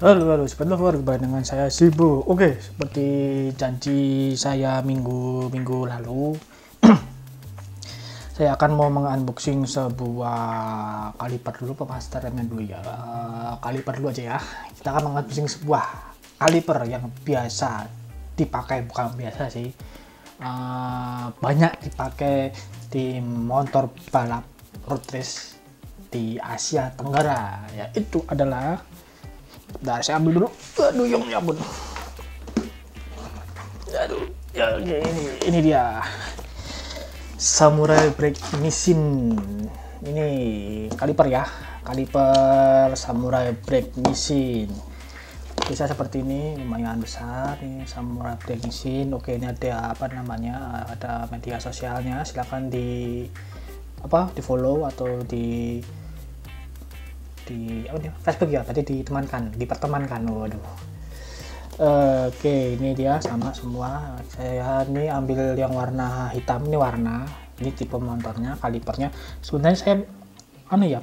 Halo, seperti lover dengan saya Sibu. Oke, seperti janji saya minggu lalu, saya akan mau mengunboxing sebuah kaliper dulu, pemasterannya dulu ya. Kaliper dulu aja ya. Kita akan mengunboxing sebuah kaliper yang biasa dipakai, bukan biasa sih. Banyak dipakai di motor balap road race di Asia Tenggara, yaitu adalah, bentar, saya ambil dulu. Aduh, ya ampun. Aduh, ya, oke, ini dia. Samurai Brake Machine. Ini kaliper ya. Kaliper Samurai Brake Machine. Bisa seperti ini, lumayan besar. Ini Samurai Brake Machine. Oke, ini ada apa namanya? Ada media sosialnya. Silahkan di follow atau di Facebook ya, berarti dipertemankan. Waduh. Oke, ini dia sama semua. Saya ini ambil yang warna hitam, ini tipe motornya, kalipernya. Sebenarnya saya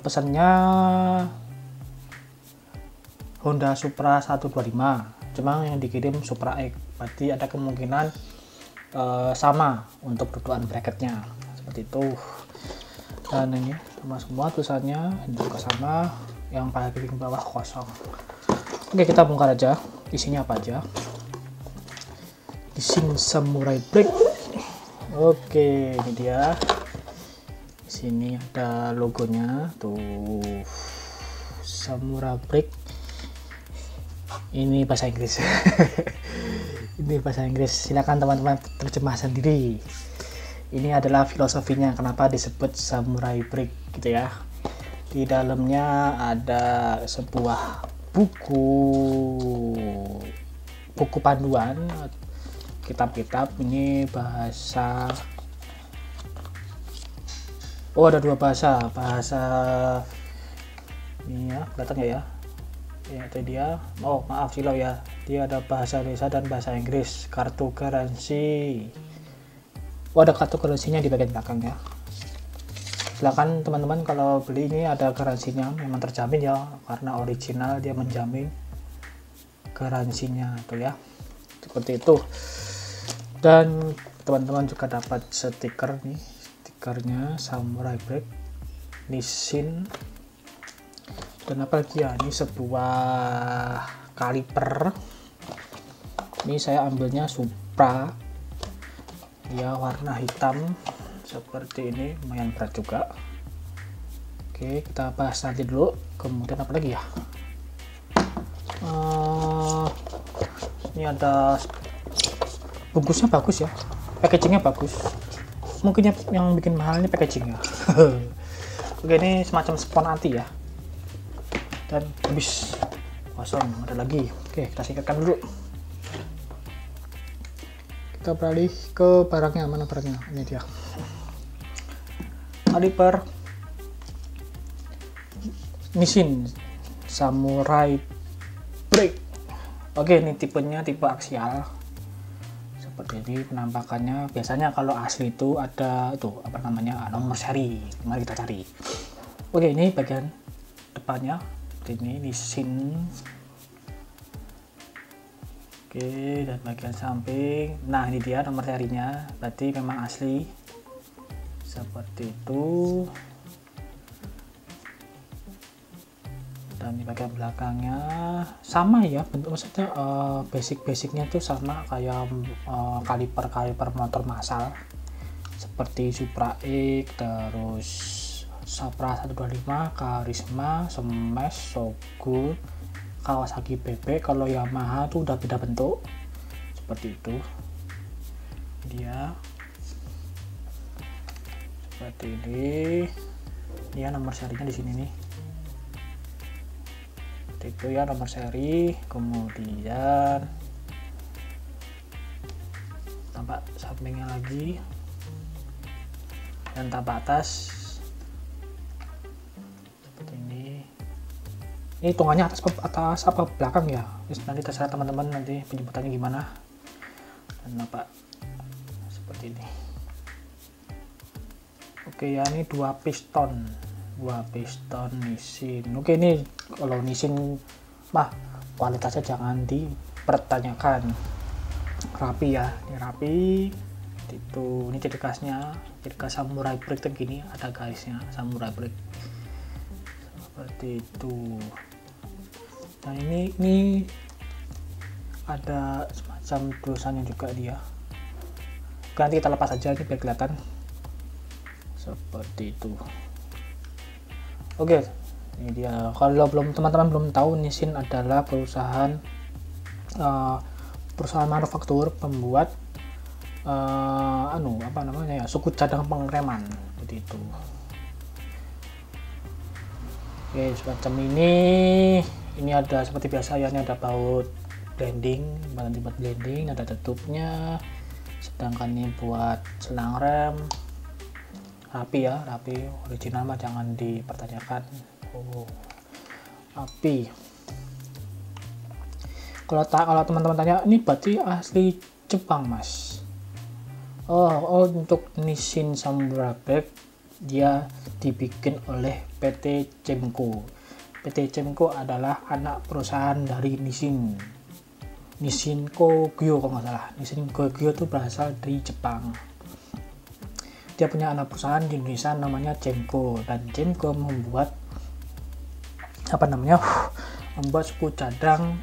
pesannya Honda Supra 125, cuma yang dikirim Supra X, berarti ada kemungkinan sama untuk dudukan bracketnya seperti itu. Dan ini sama semua tulisannya, ini juga sama, yang paling bawah kosong. Oke, kita bongkar aja isinya apa aja. Mesin Samurai Brake. Oke, ini dia. Di sini ada logonya tuh, Samurai Brake. Ini bahasa Inggris. Ini bahasa Inggris, silakan teman-teman terjemah sendiri. Ini adalah filosofinya kenapa disebut Samurai Brake gitu ya. Di dalamnya ada sebuah buku panduan, kitab-kitab. Ini bahasa, ada dua bahasa ini ya, kelihatan ya, itu dia. Maaf silau ya, dia ada bahasa Indonesia dan bahasa Inggris. Kartu garansi, ada kartu garansinya di bagian belakang ya. Silakan teman-teman kalau beli ini ada garansinya, memang terjamin ya, karena original, dia menjamin garansinya tuh ya, seperti itu. Dan teman-teman juga dapat stiker nih, stikernya Samurai Brake Nissin. Dan apa lagi ya, ini sebuah kaliper. Ini saya ambilnya Supra ya, warna hitam seperti ini, lumayan berat juga. Oke, kita bahas nanti dulu. Kemudian apa lagi ya, ini ada bungkusnya bagus ya, packagingnya bagus. Mungkin yang bikin mahal ini packagingnya. Oke, ini semacam spon anti ya, dan habis kosong, ada lagi. Oke, kita singkatkan dulu. Kita beralih ke barangnya. Mana barangnya? Ini dia, kaliper Nissin Samurai Brake. Oke, ini tipenya tipe aksial seperti ini penampakannya. Biasanya kalau asli itu ada nomor seri. Mari kita cari. Oke, ini bagian depannya ini Nissin. Oke, dan bagian samping, nah ini dia nomor serinya, berarti memang asli seperti itu. Dan di bagian belakangnya sama ya, bentuk maksudnya basic-basicnya tuh sama kayak kaliper motor massal seperti Supra X, terus Supra 125, Karisma, Smash, Shogun, Kawasaki BB. Kalau Yamaha tuh udah beda bentuk seperti itu. Dia seperti ini ya, nomor serinya di sini nih, seperti itu ya, nomor seri. Kemudian tampak sampingnya lagi, dan tampak atas seperti ini. Ini hitungannya atas apa belakang ya, nanti terserah teman-teman nanti penyebutannya gimana. Dan nampak seperti ini. Oke ya, ini dua piston Nissin. Oke, ini kalau Nissin kualitasnya jangan dipertanyakan. Rapi ya, ini rapi. Itu ini ciri khasnya, ciri khas samurai break tuh gini, ada garisnya samurai break seperti itu. Nah ini ada semacam tulisannya juga dia. Nanti kita lepas aja ini biar kelihatan seperti itu. Oke, ini dia. Kalau teman-teman belum tahu, Nissin adalah perusahaan manufaktur pembuat suku cadang pengereman seperti itu. Oke, semacam ini ada seperti biasa ya, ini ada baut blending, buat blending, ada tutupnya. Sedangkan ini buat selang rem. Rapi ya, rapi, original mah jangan dipertanyakan. Rapi. Kalau teman-teman tanya, ini berarti asli Jepang mas? Untuk Nissin Samurai Break dia dibikin oleh PT Cemco. PT Cemco adalah anak perusahaan dari Nissin Kogyo kalau nggak salah. Nissin Kogyo itu berasal dari Jepang. Dia punya anak perusahaan di Indonesia namanya Cemco, dan Cemco membuat suku cadang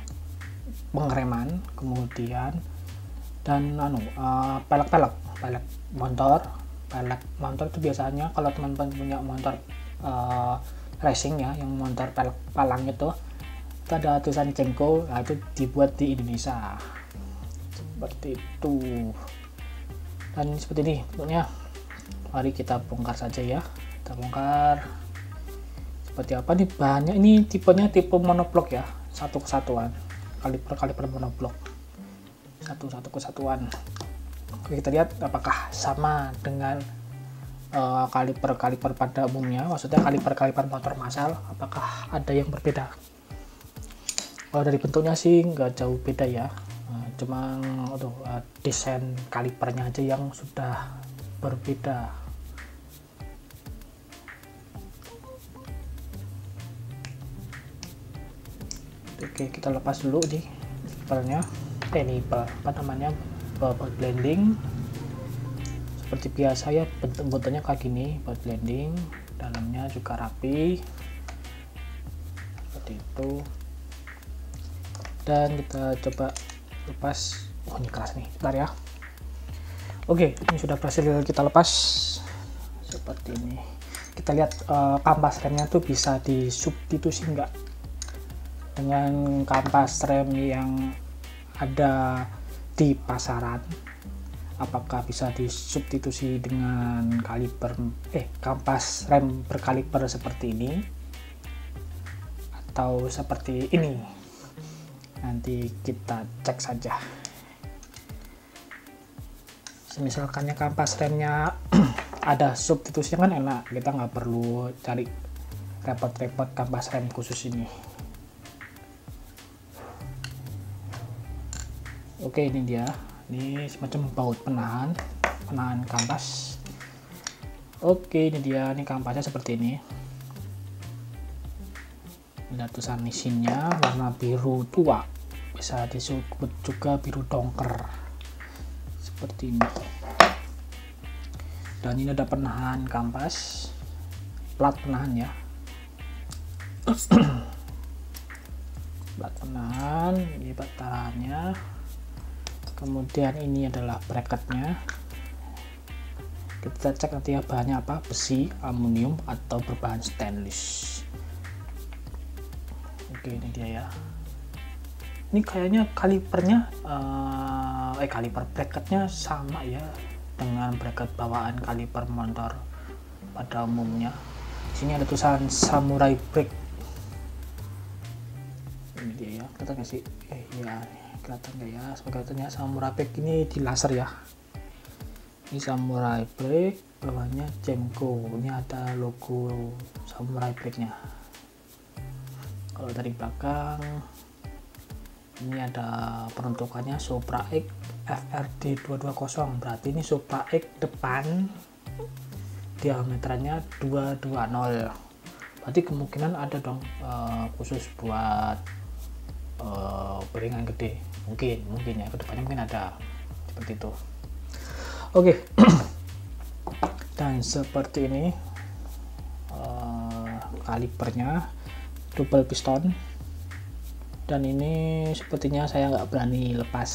pengereman, kemudian dan pelek motor itu biasanya kalau teman-teman punya motor racing ya, yang motor pelek palang itu ada tulisan Cemco, nah itu dibuat di Indonesia seperti itu. Dan seperti ini bentuknya. Mari kita bongkar saja ya, kita bongkar seperti apa nih bahannya. Ini tipenya tipe monoblok ya, satu kesatuan, kaliper monoblok, satu kesatuan. Oke, kita lihat apakah sama dengan kaliper pada umumnya, maksudnya kaliper motor massal, apakah ada yang berbeda. Kalau dari bentuknya sih nggak jauh beda ya, cuma desain kalipernya aja yang sudah berbeda. Oke, kita lepas dulu nih nipelnya, buat blending. Seperti biasa ya, bentuknya kayak gini buat blending, dalamnya juga rapi seperti itu. Dan kita coba lepas. Ini keras nih, bentar ya. Oke, ini sudah berhasil kita lepas seperti ini. Kita lihat kampas remnya tuh bisa disubstitusi enggak dengan kampas rem yang ada di pasaran. Apakah bisa disubstitusi dengan kampas rem berkaliper seperti ini atau seperti ini? Nanti kita cek saja. Misalkannya kampas remnya ada substitusinya kan enak, kita nggak perlu cari repot-repot kampas rem khusus ini. Oke, ini dia, ini semacam baut penahan kampas. Oke, ini dia, ini kampasnya seperti ini. Ini tulisan Nissinnya warna biru tua, bisa disebut juga biru dongker seperti ini. Dan ini ada penahan kampas, plat penahan ya. Plat penahan, ini patahannya. Kemudian ini adalah bracketnya. Kita cek nanti ya bahannya apa, besi, aluminium atau berbahan stainless. Oke, ini dia ya. Ini kayaknya kalipernya kaliper bracketnya sama ya dengan bracket bawaan kaliper motor pada umumnya. Di sini ada tulisan Samurai Break. Ini dia ya, kelihatan nggak sih? Ya, kelihatan nggak ya? Sebagainya Samurai Break ini di laser ya. Ini Samurai Break, bawahnya Cemco. Ini ada logo Samurai Break-nya. Kalau dari belakang ini ada peruntukannya Supra X FRD 220, berarti ini Supra X depan diameternya 220, berarti kemungkinan ada dong khusus buat bearing yang gede, mungkin ya kedepannya mungkin ada seperti itu. Oke. Dan seperti ini kalipernya double piston, dan ini sepertinya saya nggak berani lepas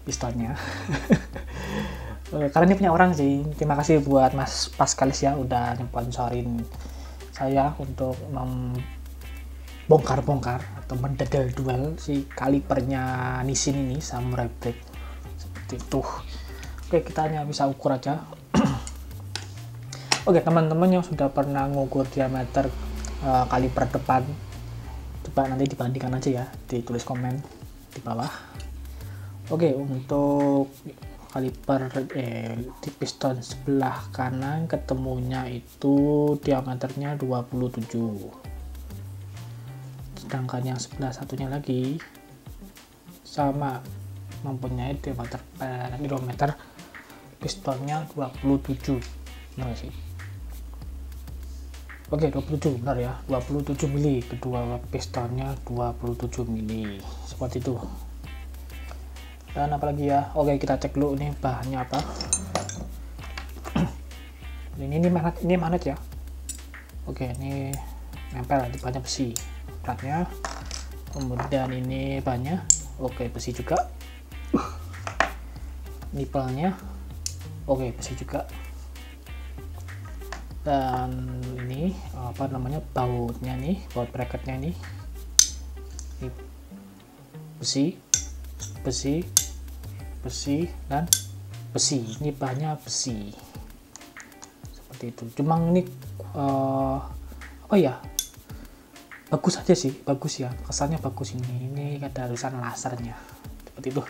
pistonnya karena ini punya orang sih. Terima kasih buat Mas Paskalis ya udah sponsorin saya untuk bongkar-bongkar atau mendedel-duel si kalipernya Nissin ini Samurai Break seperti itu. Oke, kita hanya bisa ukur aja. Oke, teman-teman yang sudah pernah ngukur diameter kaliper depan, coba nanti dibandingkan aja ya, ditulis komen di bawah. Oke, untuk kaliper di piston sebelah kanan ketemunya itu diameternya 27, sedangkan yang sebelah satunya lagi sama mempunyai diameter per kilometer pistonnya 27, benar sih? Oke, 27 benar ya, 27 mili, kedua pistonnya 27 mili seperti itu. Dan apalagi ya, oke kita cek dulu nih bahannya apa. ini magnet ya. Oke, ini nempel di bahannya besi platnya, kemudian ini bahannya oke besi juga, nipelnya oke besi juga, dan ini apa namanya, bautnya nih, baut bracketnya nih besi dan besi. Ini bahannya besi seperti itu. Cuma ini apa ya, bagus aja sih, bagus ya, kesannya bagus. Ini ada tulisan lasernya seperti itu.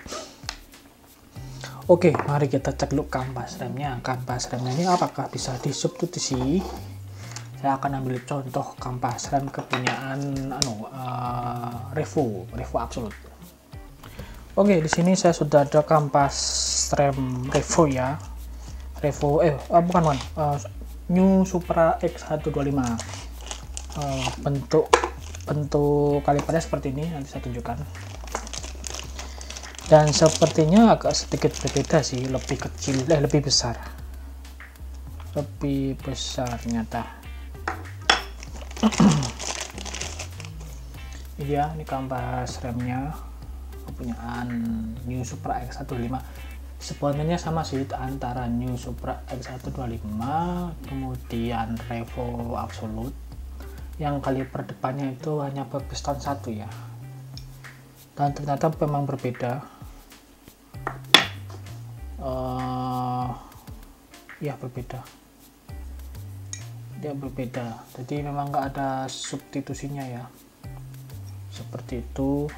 Oke, mari kita cek dulu kampas remnya. Kampas remnya ini apakah bisa disubstitusi? Saya akan ambil contoh kampas rem kepunyaan Revo Absolute. Oke, di sini saya sudah ada kampas rem Revo ya. Revo bukan New Supra X125. Bentuk kalipernya seperti ini, nanti saya tunjukkan. Dan sepertinya agak sedikit berbeda sih, lebih kecil, lebih besar ternyata. Ini dia, ini kampas remnya kepunyaan New Supra X125. Sebenarnya sama sih antara New Supra X125 kemudian Revo Absolute. Yang kaliper depannya itu hanya berpiston satu ya, dan ternyata memang berbeda. Ya berbeda, dia berbeda, jadi memang nggak ada substitusinya ya, seperti itu.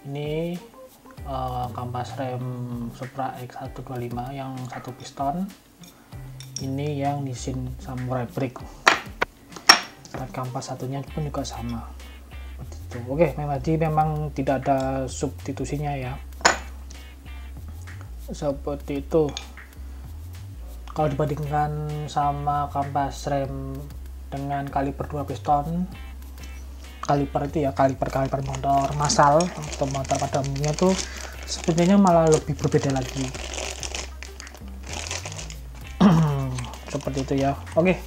Ini kampas rem Supra X125 yang satu piston, ini yang Nissin Samurai Break, dan kampas satunya pun juga sama seperti itu. Oke, memang tidak ada substitusinya ya, seperti itu. Kalau dibandingkan sama kampas rem dengan kaliper 2 piston, kaliper itu ya, kaliper motor massal atau motor pada umumnya tuh sebenarnya malah lebih berbeda lagi. Seperti itu ya. Oke,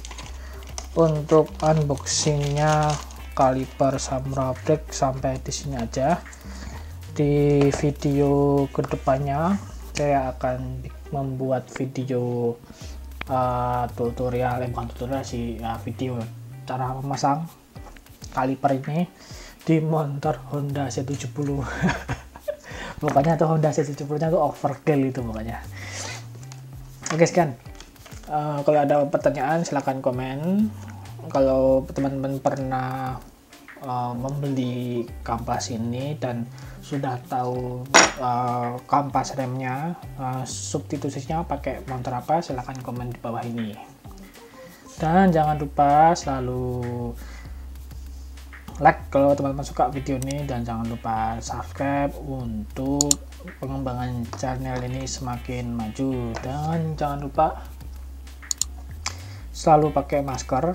untuk unboxingnya kaliper Samurai Break sampai di sini aja. Di video kedepannya saya akan membuat video tutorial, bukan tutorial sih ya, video cara memasang kaliper ini di motor Honda C70. Pokoknya tuh Honda C70 nya tuh overkill itu pokoknya. Oke, sekian. Kalau ada pertanyaan silahkan komen. Kalau teman-teman pernah membeli kampas ini dan sudah tahu kampas remnya, substitusinya pakai motor apa, silahkan komen di bawah ini. Dan jangan lupa selalu like kalau teman-teman suka video ini, dan jangan lupa subscribe untuk pengembangan channel ini semakin maju. Dan jangan lupa selalu pakai masker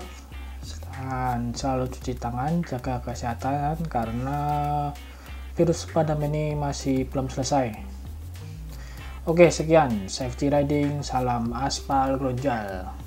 dan selalu cuci tangan, jaga kesehatan karena virus pandemi ini masih belum selesai. Oke, sekian safety riding, salam aspal Gronjal.